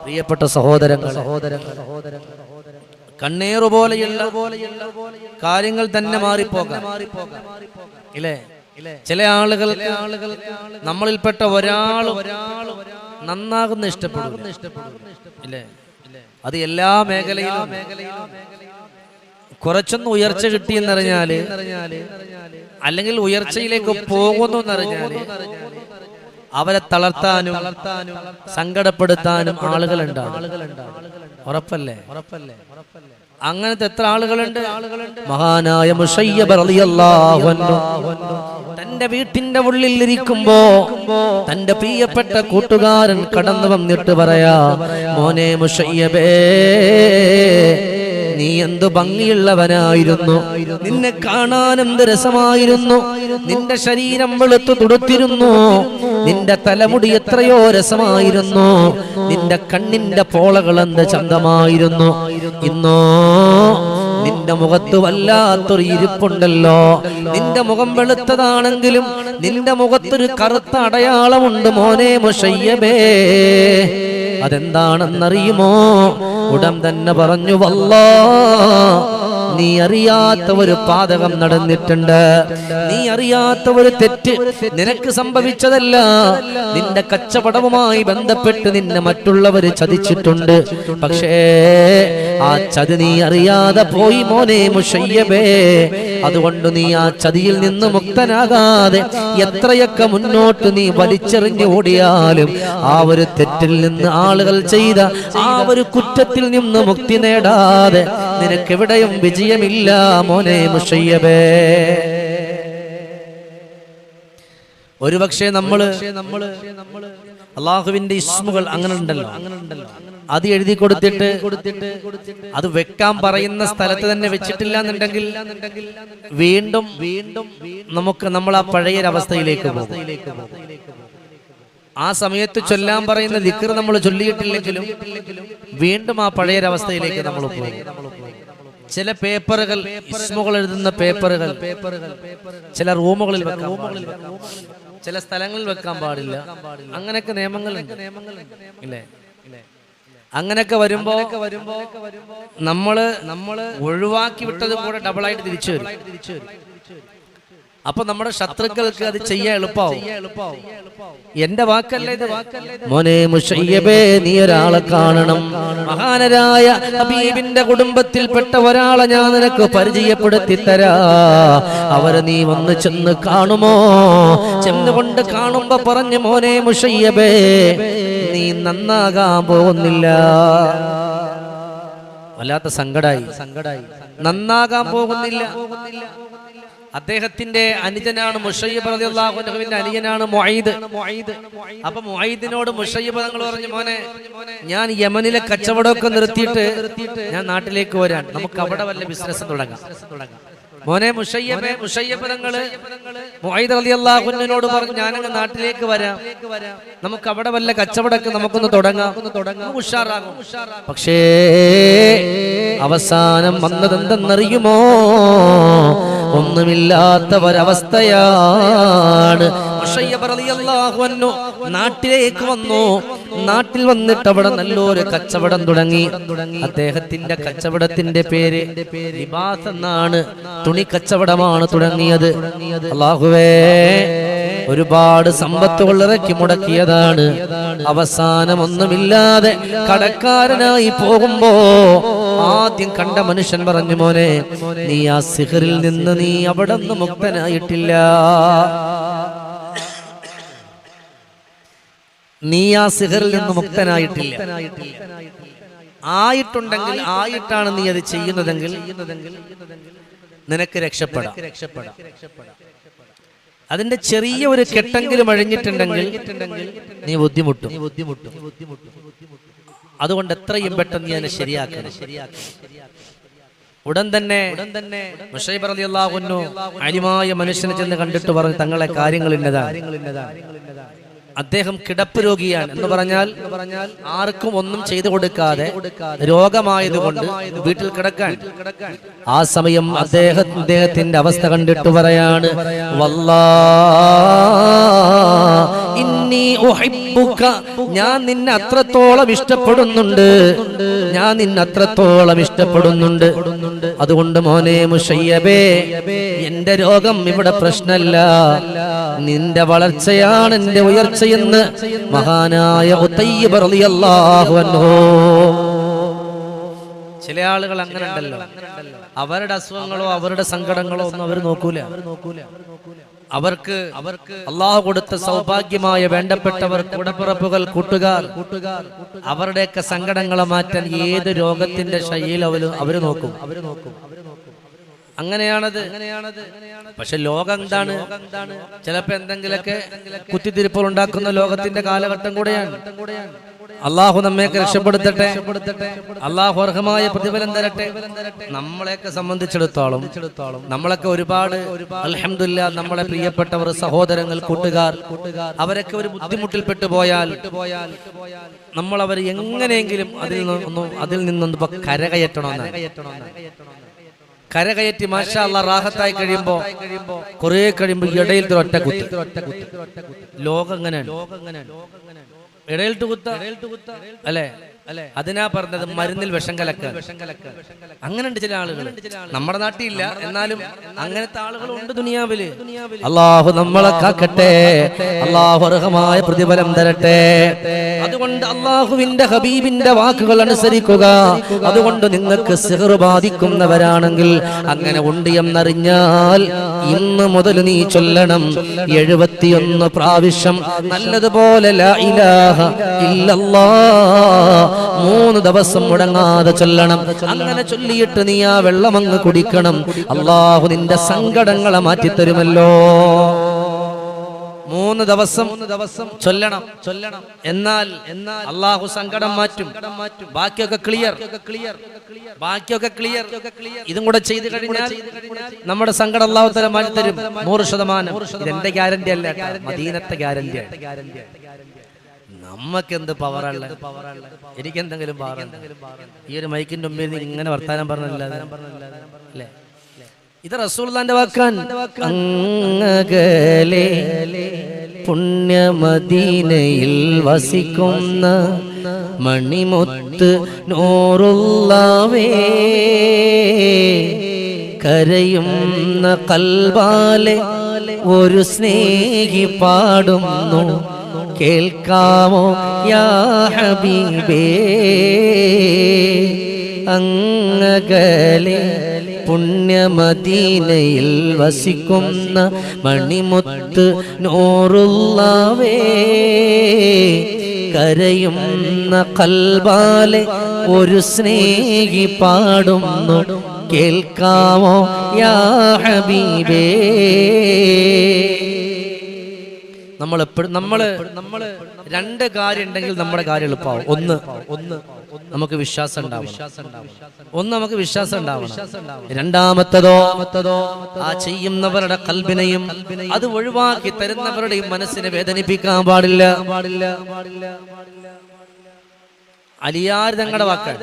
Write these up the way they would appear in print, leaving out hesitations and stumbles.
പ്രിയപ്പെട്ട സഹോദരങ്ങൾ, കണ്ണീറുപോലെയുള്ള കാര്യങ്ങൾ തന്നെ മാറിപ്പോകാം ഇല്ലേ? ചില ആളുകൾ നമ്മളിൽപ്പെട്ട ഒരാൾ നന്നാകുന്ന ഇഷ്ടപ്പെടും ഇല്ലേ? അത് എല്ലാ മേഖലയിലും കുറച്ചൊന്ന് ഉയർച്ച കിട്ടിയെന്നറിഞ്ഞാല്, അല്ലെങ്കിൽ ഉയർച്ചയിലേക്ക് പോകുന്നു എന്നറിഞ്ഞാല് അവരെ തളർത്താനും സങ്കടപ്പെടുത്താനും ആളുകളുണ്ടാവും. ഉറപ്പല്ലേ? അങ്ങനത്തെ എത്ര ആളുകളുണ്ട്? മഹാനായ മുശയ്യബ് റളിയല്ലാഹു അൻഹു തന്റെ വീട്ടിന്റെ ഉള്ളിൽ ഇരിക്കുമ്പോ തന്റെ പ്രിയപ്പെട്ട കൂട്ടുകാരൻ കടന്നു വന്നിട്ട് പറയാ, മോനെ മുശയ്യബേ, നീ എന്തു ഭംഗിയുള്ളവനായിരുന്നു, നിന്നെ കാണാൻ എന്ത് രസമായിരുന്നു, നിന്റെ ശരീരം വെളുത്തു തുടുത്തിരുന്നു, നിന്റെ തലമുടി എത്രയോ രസമായിരുന്നു, നിന്റെ കണ്ണിന്റെ പോളകൾ എന്ത് ചന്തമായിരുന്നു. ഇന്നോ നിന്റെ മുഖത്ത് വല്ലാത്തൊരു ഇരിപ്പുണ്ടല്ലോ. നിന്റെ മുഖം വെളുത്തതാണെങ്കിലും നിന്റെ മുഖത്തൊരു കറുത്ത അടയാളമുണ്ട് മോനെ മുശയ്യബേ. അതെന്താണെന്നറിയുമോ? ഉടൻ തന്നെ പറഞ്ഞു, വല്ലാ, നീ അറിയാത്ത ഒരു പാതകം നടന്നിട്ടുണ്ട്, നീ അറിയാത്ത ഒരു തെറ്റ് നിനക്ക് സംഭവിച്ചതല്ല, നിന്റെ കച്ചവടവുമായി ബന്ധപ്പെട്ട് നിന്നെ മറ്റുള്ളവർ ചതിച്ചിട്ടുണ്ട്. പക്ഷേ ആ ചതി നീ അറിയാതെ പോയി മോനെ മുശയ്യബേ. അതുകൊണ്ട് നീ ആ ചതിയിൽ നിന്ന് മുക്തനാകാതെ എത്രയൊക്കെ മുന്നോട്ട് നീ വലിച്ചെറിഞ്ഞു ഓടിയാലും ആ ഒരു തെറ്റിൽ നിന്ന് ആളുകൾ ചെയ്ത ആ ഒരു കുറ്റത്തിൽ നിന്ന് മുക്തി നേടാതെ നിനക്കെവിടെയും വിജയമില്ല മോനെ മുശയ്യബേ. ഒരുപക്ഷെ നമ്മള് അള്ളാഹുവിന്റെ ഇസ്മുകൾ അങ്ങനെ ഉണ്ടല്ലോ, അത് എഴുതി കൊടുത്തിട്ട് അത് വെക്കാൻ പറയുന്ന സ്ഥലത്ത് തന്നെ വെച്ചിട്ടില്ല എന്നുണ്ടെങ്കിൽ വീണ്ടും നമുക്ക് നമ്മൾ ആ പഴയൊരവസ്ഥയിലേക്ക് പോകും. ആ സമയത്ത് ചൊല്ലാൻ പറയുന്ന ദിക്ർ നമ്മൾ ചൊല്ലിയിട്ടില്ലെങ്കിലും വീണ്ടും ആ പഴയൊരവസ്ഥയിലേക്ക് നമ്മൾ പോകും. ചില പേപ്പറുകൾ, ഇസ്മുകൾ എഴുതുന്ന പേപ്പറുകൾ ചില റൂമുകളിൽ വെക്കാം, ചില സ്ഥലങ്ങളിൽ വെക്കാൻ പാടില്ല. അങ്ങനെയൊക്കെ നിയമങ്ങളുണ്ട് ഇല്ലേ? അങ്ങനെയൊക്കെ വരുമ്പോ നമ്മള് ഒഴിവാക്കി വിട്ടത് കൂടെ ഡബിളായിട്ട് തിരിച്ചു വരും. അപ്പൊ നമ്മുടെ ശത്രുക്കൾക്ക് അത് ചെയ്യാൻ എളുപ്പമാവും. എന്റെ വാക്കല്ലേ ഇത്? മോനെ മുശയ്യബേ, നീ ഒരാളെ കാണണം. മഹാനരായ ഹബീബിന്റെ കുടുംബത്തിൽപ്പെട്ട ഒരാളെ ഞാൻ നിനക്ക് പരിചയപ്പെടുത്തി തരാ. അവരെ നീ വന്ന് ചെന്ന് കാണുമോ? ചെന്നുകൊണ്ട് കാണുമ്പോ പറഞ്ഞു, മോനെ മുശയ്യബേ, നീ നന്നാകാൻ പോകുന്നില്ല. വല്ലാത്ത സങ്കടായി. നന്നാകാൻ പോകുന്നില്ല. അദ്ദേഹത്തിന്റെ അനുജനാണ് മുശയ്യബ് റളിയല്ലാഹു അൻഹുവിന്റെ അനുജനാണ് മുഈദ്. അപ്പൊ മുഈദിനോട് മുശയ്യബ് തങ്ങൾ പറഞ്ഞു, മോനെ, ഞാൻ യമനിലെ കച്ചവടമൊക്കെ നിർത്തിയിട്ട് ഞാൻ നാട്ടിലേക്ക് വരാൻ, നമുക്ക് അവിടെ വല്ല ബിസിനസ് തുടങ്ങാം. മോനെ മുശയ്യബേ, മുശയ്യബ് തങ്ങള് മുഈദ് റളിയല്ലാഹു അൻഹുവിനോട് പറഞ്ഞു, ഞാനങ്ങ് നാട്ടിലേക്ക് വരാം, നമുക്ക് അവിടെ വല്ല കച്ചവടമൊക്കെ നമുക്കൊന്ന് തുടങ്ങാം, ഉഷാറാകും. പക്ഷേ അവസാനം വന്നത് എന്തെന്നറിയുമോ? ഒന്നുമില്ലാത്ത ഒരവസ്ഥയാണ്. മുശയ്യബ് റളിയല്ലാഹു അൻഹു നാട്ടിലേക്ക് വന്നു. നാട്ടിൽ വന്നിട്ട് അവിടെ നല്ലൊരു കച്ചവടം തുടങ്ങി. അദ്ദേഹത്തിന്റെ കച്ചവടത്തിന്റെ പേര് ലിബാസ് എന്നാണ്. തുണി കച്ചവടമാണ് തുടങ്ങിയത്. അല്ലാഹുവേ, ഒരുപാട് സമ്പത്തുകൾ ഇറക്കി മുടക്കിയതാണ്. അവസാനം ഒന്നുമില്ലാതെ കടക്കാരനായി പോകുമ്പോ ആദ്യം കണ്ട മനുഷ്യൻ പറഞ്ഞു, മോനെ, നീ ആ സിഹറിൽ നിന്ന് നീ അവിടെ നിന്ന് മുക്തനായിട്ടില്ല. നീ ആ സിഹറിൽ നിന്ന് മുക്തനായിട്ടില്ല. ആയിട്ടുണ്ടെങ്കിൽ, ആയിട്ടാണ് നീ അത് ചെയ്യുന്നതെങ്കിൽ നിനക്ക് രക്ഷപ്പെടാം. അതിന്റെ ചെറിയ ഒരു കെട്ടെങ്കിലും അഴിഞ്ഞിട്ടുണ്ടെങ്കിൽ നീ ബുദ്ധിമുട്ടും. അതുകൊണ്ട് എത്രയും പെട്ടെന്ന് നീ അതിനെ ശരിയാക്കണം. ഉടൻ തന്നെ മുശയ്യബ് റളിയല്ലാഹു അൻഹു അലിമായ മനുഷ്യനെ ചെന്ന് കണ്ടിട്ട് പറഞ്ഞു, തങ്ങളെ കാര്യങ്ങൾ ഇന്നതാണ്. അദ്ദേഹം കിടപ്പ് രോഗിയാണ് എന്ന് പറഞ്ഞാൽ ആർക്കും ഒന്നും ചെയ്തു കൊടുക്കാതെ രോഗമായതുകൊണ്ട് വീട്ടിൽ കിടക്കാൻ. ആ സമയം അദ്ദേഹത്തിന്റെ അവസ്ഥ കണ്ടിട്ട് പറയാണ്, വല്ലാ, ഇന്നി ഉഹിബ്ബുക, ഞാൻ നിന്നെ അത്രത്തോളം ഇഷ്ടപ്പെടുന്നുണ്ട്, ഞാൻ നിന്നെ അത്രത്തോളം ഇഷ്ടപ്പെടുന്നുണ്ട്. അതുകൊണ്ട് മോനെ മുശയ്യബേ, എന്റെ രോഗം ഇവിടെ പ്രശ്നമല്ല, നിന്റെ വളർച്ചയാണ് എന്റെ ഉയർച്ചയെന്ന് മഹാനായ ഉതയ്യിബ് റളിയല്ലാഹു അൻഹു. ചില ആളുകൾ അങ്ങനെ ഉണ്ടല്ലോ, അവരുടെ അസുഖങ്ങളോ അവരുടെ സങ്കടങ്ങളോ ഒന്നും അവർ നോക്കൂല. അവർക്ക് അള്ളാഹു കൊടുത്ത സൗഭാഗ്യമായ വേണ്ടപ്പെട്ടവർ, കൂടപ്പിറപ്പുകൾ, കൂട്ടുകാർ, അവരുടെയൊക്കെ സങ്കടങ്ങളെ മാറ്റാൻ ഏത് രോഗത്തിന്റെ ശൈലിയിൽ അവര് നോക്കും. അങ്ങനെയാണത്. പക്ഷെ ലോകം എന്താണ്? ചിലപ്പോ എന്തെങ്കിലൊക്കെ കുത്തിത്തിരിപ്പുകൾ ഉണ്ടാക്കുന്ന ലോകത്തിന്റെ കാലഘട്ടം കൂടെയാണ്. അള്ളാഹു നമ്മയൊക്കെ രക്ഷപ്പെടുത്തട്ടെ, അള്ളാഹു അർഹമായ പ്രതിഫലം തരട്ടെ. നമ്മളെയൊക്കെ സംബന്ധിച്ചിടത്തോളം നമ്മളൊക്കെ ഒരുപാട് അൽഹംദുലില്ലാഹ്, നമ്മളെ പ്രിയപ്പെട്ടവർ, സഹോദരങ്ങൾ, കൂട്ടുകാർ, അവരൊക്കെ ഒരു ബുദ്ധിമുട്ടിൽപ്പെട്ടു പോയാൽ നമ്മൾ അവർ എങ്ങനെയെങ്കിലും അതിൽ നിന്നൊന്ന് കരകയറ്റണമെന്നാണ്. കരകയറ്റി മാഷാ അല്ലാഹ് റാഹത്തായി കഴിയുമ്പോ കുറെ കഴിയുമ്പോ ഇടയിൽ ഒറ്റ കുത്തി. ലോകം എങ്ങനെയാണ്? ഇടയിൽ കുത്ത അല്ലെ? അതിനാ പറഞ്ഞത് മരുന്നിൽ വിഷം കലക്ക. അങ്ങനെയുണ്ട് ചില ആളുകൾ. നമ്മുടെ നാട്ടിലില്ല, എന്നാലും അങ്ങനത്തെ ആളുകളുണ്ട് ദുനിയാവില്. അള്ളാഹു നമ്മളെ കാക്കട്ടെ, അള്ളാഹു അർഹമായ പ്രതിഫലം തരട്ടെ. അതുകൊണ്ട് അള്ളാഹുവിന്റെ ഹബീബിന്റെ വാക്കുകൾ അനുസരിക്കുക. അതുകൊണ്ട് നിങ്ങൾക്ക് സിഹ്ർ ബാധിക്കുന്നവരാണെങ്കിൽ അങ്ങനെ ഉണ്ട് എന്നറിഞ്ഞാൽ ഇന്ന് മുതൽ നീ ചൊല്ലണം 71 പ്രാവശ്യം നല്ലതുപോലെ ലാ ഇലാഹ ഇല്ലല്ലാഹ് 3 ദിവസം മുടങ്ങാതെ ചൊല്ലണം. അങ്ങനെ ചൊല്ലിയിട്ട് നീ ആ വെള്ളം അങ്ങ് കുടിക്കണം. അള്ളാഹു നിന്റെ സങ്കടങ്ങളെ മാറ്റിത്തരുമല്ലോ. 3 ദിവസം ചൊല്ലണം. എന്നാൽ അള്ളാഹു സങ്കടം മാറ്റും. ബാക്കിയൊക്കെ ക്ലിയർ. ഇതും കൂടെ ചെയ്തു കഴിഞ്ഞാൽ നമ്മുടെ സങ്കടം അള്ളാഹു തആല മാറ്റിത്തരും 100%. ഇതെന്റെ ഗ്യാരണ്ടി അല്ല, മദീനത്തെ ഗ്യാരണ്ടിയാണ്. നമ്മക്ക് എന്ത് പവറല്ല, എനിക്കെന്തെങ്കിലും പവറുണ്ട്? ഈ ഒരു മൈക്കിന്റെ മുമ്പിൽ ഇങ്ങനെ വർത്താനം പറഞ്ഞല്ലാതെ അല്ലേ? ഇത് റസൂലുള്ളാഹിന്റെ വാക്കാൻ. അങ്ങകലെ പുണ്യമദീനയിൽ വസിക്കുന്ന മണിമുത്ത് നൂറുള്ളാവേ, കരയുന്ന കൽബാലെ ഒരു സ്നേഹി പാടുന്നു, കേൾക്കാമോ യാ ഹബീബേ. അങ്ങകലെ പുണ്യമദീനയിൽ വസിക്കുന്ന മണിമുത്ത് നൂറുള്ളാവേ, കരയുന്ന കൽബാലെ ഒരു സ്നേഹി പാടുന്നു, കേൾക്കാമോ യാ ഹബീബേ. നമ്മള് 2 കാര്യം ഉണ്ടെങ്കിൽ നമ്മുടെ കാര്യം എളുപ്പമാവും. ഒന്ന് നമുക്ക് വിശ്വാസം ഉണ്ടാവണം. രണ്ടാമത്തതോ ആ ചെയ്യുന്നവരുടെ കൽബിനെയും അത് ഒഴിവാക്കി തരുന്നവരുടെയും മനസ്സിനെ വേദനിപ്പിക്കാൻ പാടില്ല. അലിയാർ തങ്ങളുടെ വാക്ക്.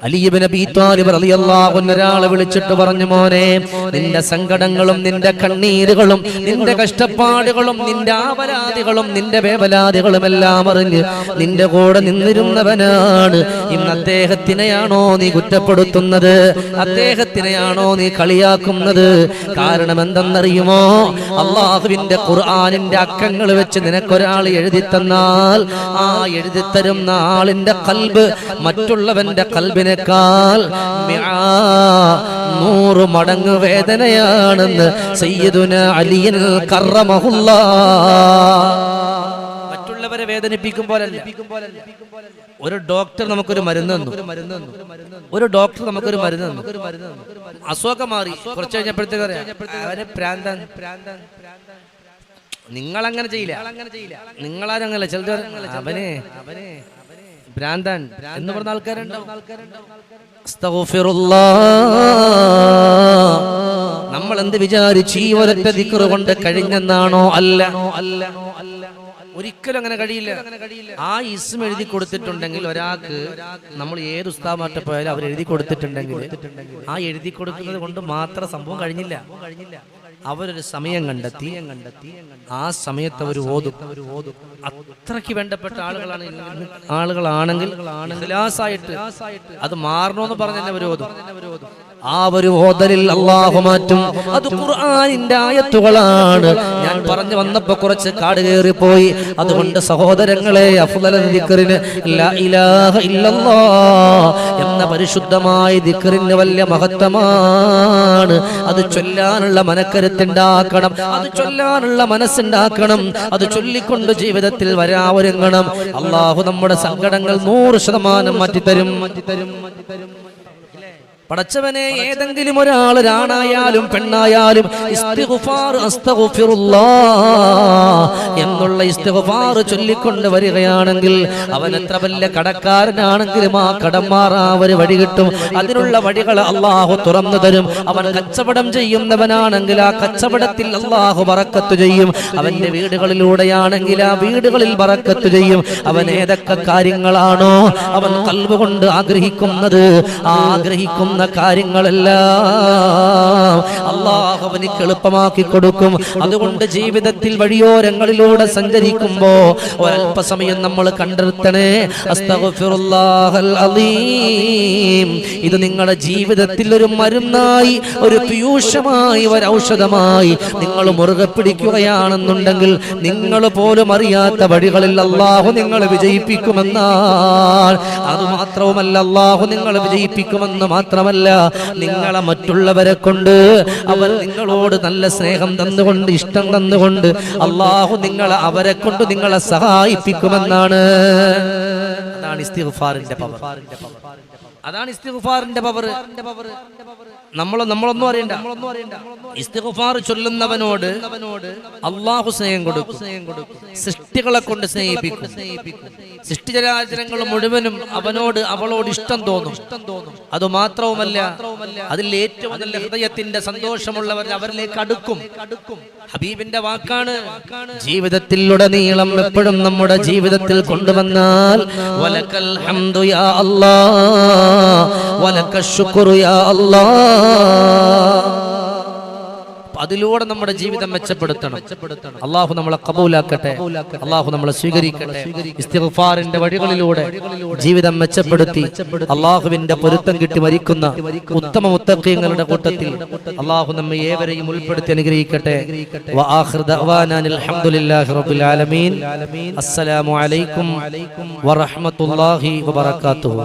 അലി ഇബ്നു അബീ ത്വാലിബ് റളിയല്ലാഹു അൻഹു ഒരാളെ വിളിച്ചിട്ട് പറഞ്ഞു, മോനെ, നിന്റെ സങ്കടങ്ങളും നിന്റെ കണ്ണീരുകളും നിന്റെ കഷ്ടപ്പാടുകളും നിന്റെ ആപരാധികളും നിന്റെ വേവലാദികളും എല്ലാം അറിഞ്ഞ് നിന്റെ കൂടെ നിന്നിരുന്നവനാണ്. ഇന്ന് അദ്ദേഹത്തിനെയാണോ നീ കുറ്റപ്പെടുത്തുന്നത്? അദ്ദേഹത്തിനെയാണോ നീ കളിയാക്കുന്നത്? കാരണം എന്തെന്നറിയുമോ? അള്ളാഹുവിന്റെ ഖുർആനിന്റെ അക്കങ്ങൾ വെച്ച് നിനക്കൊരാൾ എഴുതി തന്നാൽ ആ എഴുതിത്തരുന്ന ആളിന്റെ കൽബ് മറ്റുള്ളവന്റെ കൽബിനെ 100 മടങ്ങ് വേദനയാണെന്ന് സയ്യിദുനാ അലി കറമഹുല്ലാഹ്. മറ്റുള്ളവരെ വേദനിപ്പിക്കുമ്പോഴല്ല. ഒരു ഡോക്ടർ നമുക്കൊരു മരുന്ന് തന്നു. അസുഖം മാറി. കുറച്ച് കഴിഞ്ഞപ്പോഴത്തേക്ക് അവരെ പ്രാന്തൻ. നിങ്ങളങ്ങനെ ചെയ്യില്ല, നിങ്ങളാരങ്ങനെ ചിലർ അവനെ ഭ്രാന്തൻ എന്ന് പറഞ്ഞ ആൾക്കാരുണ്ടാവും. നമ്മൾ എന്ത് വിചാരിച്ച് ഈ ഒരൊറ്റ ദിക്ർ കൊണ്ട് കഴിഞ്ഞെന്നാണോ? അല്ല, ഒരിക്കലും അങ്ങനെ കഴിയില്ല. ആ ഇസ്മ എഴുതി കൊടുത്തിട്ടുണ്ടെങ്കിൽ ഒരാൾക്ക്, നമ്മൾ ഏത് ഉസ്താദ് പോയാലും അവർ എഴുതി കൊടുത്തിട്ടുണ്ടെങ്കിൽ ആ എഴുതി കൊടുക്കുന്നത് കൊണ്ട് മാത്രം സംഭവം കഴിഞ്ഞില്ല. അവരൊരു സമയം കണ്ടെത്തി ആ സമയത്ത് അവർ ഓതും. അത്രയ്ക്ക് വേണ്ടപ്പെട്ട ആളുകളാണെങ്കിൽ ഇഖ്ലാസായിട്ട് അത് മാറണമെന്ന് പറഞ്ഞ് തന്നെ അവർ ഓതും. ആ ഒരു ഓതലിൽ അല്ലാഹു മാറ്റും. അത് ഖുർആനിന്റെ ആയത്തുകളാണ്. ഞാൻ പറഞ്ഞു വന്നപ്പോ കുറച്ച് കാട് കയറിപ്പോയി. അതുകൊണ്ട് സഹോദരങ്ങളെ, അഫ്ളൽ ദിക്റിന് ലാ ഇലാഹ ഇല്ലല്ലാഹ് എന്ന പരിശുദ്ധമായ ദിക്റിന് വലിയ മഹത്വമാണ്. അത് ചൊല്ലാനുള്ള മനക്കരുത്തുണ്ടാക്കണം, അത് ചൊല്ലാനുള്ള മനസ്സുണ്ടാക്കണം, അത് ചൊല്ലിക്കൊണ്ട് ജീവിതത്തിൽ വരാവൊരുങ്ങണം. അല്ലാഹു നമ്മുടെ സങ്കടങ്ങൾ 100% മാറ്റിത്തരും. പടച്ചവനെ, ഏതെങ്കിലും ഒരാൾ, ആണായാലും പെണ്ണായാലും ഇസ്തിഗ്ഫാർ അസ്തഗ്ഫിറുല്ലാഹ് എന്നുള്ള ഇസ്തിഗ്ഫാർ ചൊല്ലിക്കൊണ്ട് വരികയാണെങ്കിൽ അവൻ എത്ര വലിയ കടക്കാരനാണെങ്കിലും ആ കടം മാറാൻ വഴി കിട്ടും. അതിനുള്ള വഴികൾ അല്ലാഹു തുറന്നു തരും. അവൻ കച്ചവടം ചെയ്യുന്നവനാണെങ്കിൽ ആ കച്ചവടത്തിൽ അല്ലാഹു ബറക്കത്ത് ചെയ്യും. അവന്റെ വീടുകളിലൂടെയാണെങ്കിൽ ആ വീടുകളിൽ ബറക്കത്ത് ചെയ്യും. അവൻ ഏതൊക്കെ കാര്യങ്ങളാണോ അവൻ ഖൽബ് കൊണ്ട് ആഗ്രഹിക്കുന്നത്, ആഗ്രഹിക്കുന്ന കാര്യങ്ങളെല്ലാം അല്ലാഹു അവനിക്ക് എളുപ്പമാക്കി കൊടുക്കും. അതുകൊണ്ട് ജീവിതത്തിൽ വഴിയോരങ്ങളിലൂടെ സഞ്ചരിക്കുമ്പോ ഒരല്പസമയം നമ്മൾ കണ്ടെത്തണേ, അസ്തഗ്ഫിറുല്ലാഹൽ അലീം. ഇത് നിങ്ങളുടെ ജീവിതത്തിൽ ഒരു മരുന്നായി, ഒരു പീയൂഷമായി, ഒരു ഔഷധമായി നിങ്ങൾ മുറുകെ പിടിക്കുകയാണെന്നുണ്ടെങ്കിൽ നിങ്ങൾ പോലും അറിയാത്ത വഴികളിൽ അല്ലാഹു നിങ്ങളെ വിജയിപ്പിക്കുമെന്നാൽ അതുമാത്രവുമല്ല, അല്ലാഹു നിങ്ങളെ വിജയിപ്പിക്കുമെന്ന് മാത്രമല്ല, നിങ്ങളെ മറ്റുള്ളവരെ കൊണ്ട്, അവർ നിങ്ങളോട് നല്ല സ്നേഹം തന്നുകൊണ്ട്, ഇഷ്ടം തന്നുകൊണ്ട് അല്ലാഹു നിങ്ങളെ അവരെ കൊണ്ട് നിങ്ങളെ സഹായിപ്പിക്കുമെന്നാണ്. അതാണ് ഇസ്തിഗ്ഫാറിന്റെ പവർ. അതാണ് ഇസ്തിഗ്ഫാറിന്റെ പവർ. നമ്മളൊന്നും അറിയണ്ട. ഇസ്തിഗ്ഫാർ ചൊല്ലുന്നവനോട് അല്ലാഹു സ്നേഹം കൊടുക്കും. സൃഷ്ടികളെ കൊണ്ട് സ്നേഹിപ്പിക്കും. സൃഷ്ടിചരാചരങ്ങൾ മുഴുവനും അവനോട് അവളോട് ഇഷ്ടം തോന്നും. അതുമാത്രവുമല്ല, അതിൽ ഏറ്റവും നല്ല ഹൃദയത്തിന്റെ സന്തോഷമുള്ളവർ അവരിലേക്ക് അടുക്കും. ഹബീബിന്റെ വാക്കാണ്, ജീവിതത്തിലുടനീളം എപ്പോഴും നമ്മുടെ ജീവിതത്തിൽ കൊണ്ടുവന്നാൽ വലക്കൽ ഹംദു യാ അല്ലാഹ് വലക്കൽ ശുക്റു യാ അല്ലാഹ്. അതിലൂടെ നമ്മുടെ ജീവിതം മെച്ചപ്പെടുത്തണം. അല്ലാഹു നമ്മളെ ഖബൂലാക്കട്ടെ, അല്ലാഹു നമ്മളെ സ്വീകരിക്കട്ടെ. ഇസ്തിഗ്ഫാറിന്റെ വഴികളിലൂടെ ജീവിതം മെച്ചപ്പെടുത്തി അല്ലാഹുവിന്റെ പൊരുത്തം കിട്ടി മരിക്കുന്ന ഉത്തമ മുത്തഖീങ്ങളുടെ കൂട്ടത്തിൽ അല്ലാഹു നമ്മെ ഏവരെയും ഉൾപ്പെടുത്തി അനുഗ്രഹിക്കട്ടെ. വആഖിറു ദഅവാനാ അൽഹംദുലില്ലാഹി റബ്ബിൽ ആലമീൻ. അസ്സലാമു അലൈക്കും വറഹ്മത്തുള്ളാഹി വബറകാതുഹു.